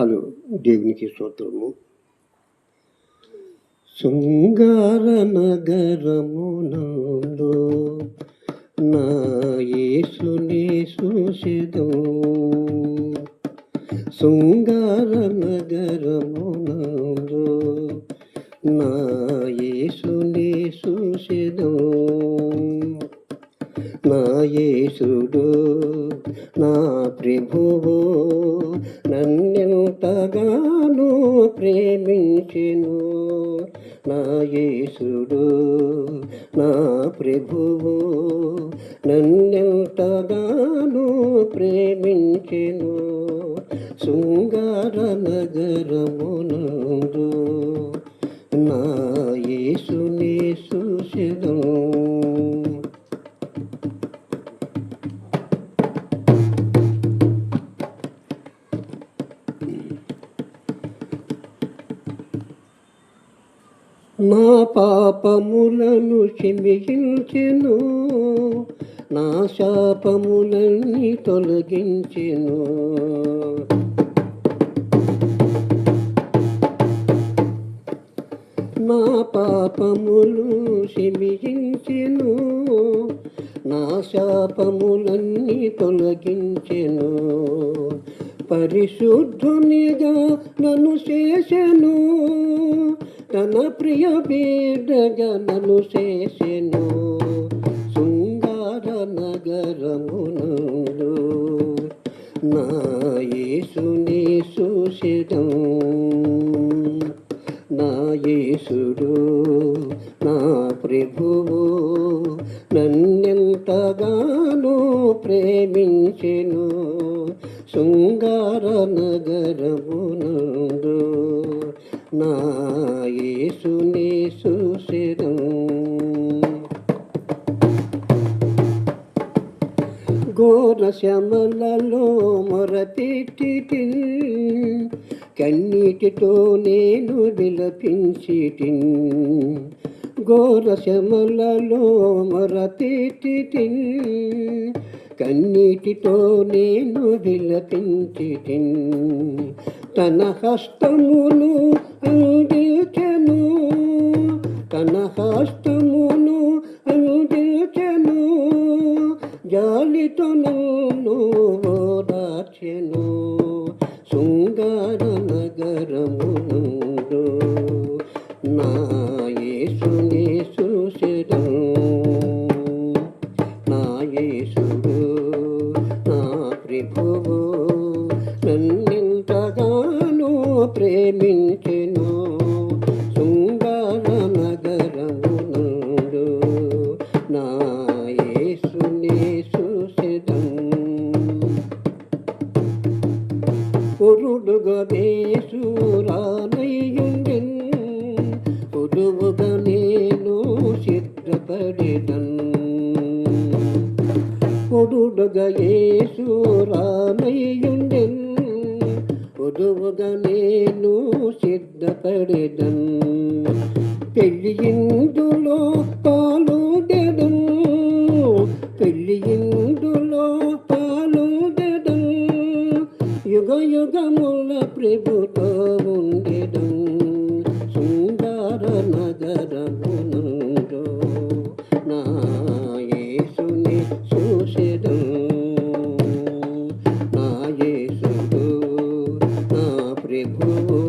Hello, దేవునికి స్తోత్రము. శృంగార నగరమునందు నా యేసుని చూసెదను. శృంగార నగరమునందు నా యేసుని చూసెదను. నా యేసుడు నా ప్రభువు నన్నెంతగానో ప్రేమించెను. నా యేసుడు నా ప్రభువు నన్నెంతగానో ప్రేమించెను. శృంగార నగరమునందు నా యేసుని చూసెదను. నా పాపములను క్షమించెను, నా శాపములన్నీ తొలగించెను. నా పాపములు క్షమించెను, నా శాపములన్నీ తొలగించెను. పరిశుద్ధునిగా నన్ను చేసెను, తన ప్రియ బిడ్డగా నన్ను చేసెను. శృంగార నగరమునందు నా యేసుని చూసెదను. నా యేసుడు నా ప్రభువు నన్నెంతగానో ప్రేమించెను. శృంగార నగరమునందు నా యేసుని చూసెదను. ఘోర శ్రమలలో మొరపెట్టితిని, కన్నీటితో నేను విలపించితిని. ఘోర శ్రమలలో మొరపెట్టితిని, కన్నీటితో నేను విలపించితిని. తన హస్తమును అందించెను, తన హస్తమును అందించెను. జాలితో నన్ను ఓదార్చెను. శృంగార నగరమునందు నా యేసుని చూసెదను. నా యేసుడు నా ప్రభువు నన్నెంతగానో ప్రేమించెను. శృంగార నగరమునందు నా యేసుని చూసెదను. పొరుడుగా యేసురానయ్యుండెను, పొదువుగా నేను సిద్ధపడెదను. పొరుడుగా యేసురానయ్యుండెను, పొదువుగా నేను సిద్ధపడెదను. పెళ్లి ఇందులో పాలుడెదను, పెళ్లి ఇందులో పాలుడెదను. యుగ యుగముల ప్రభుతో ఉండెదను. శృంగార నగరమునందు నా యేసుని చూసెదను. నా యేసుడు నా ప్రభువు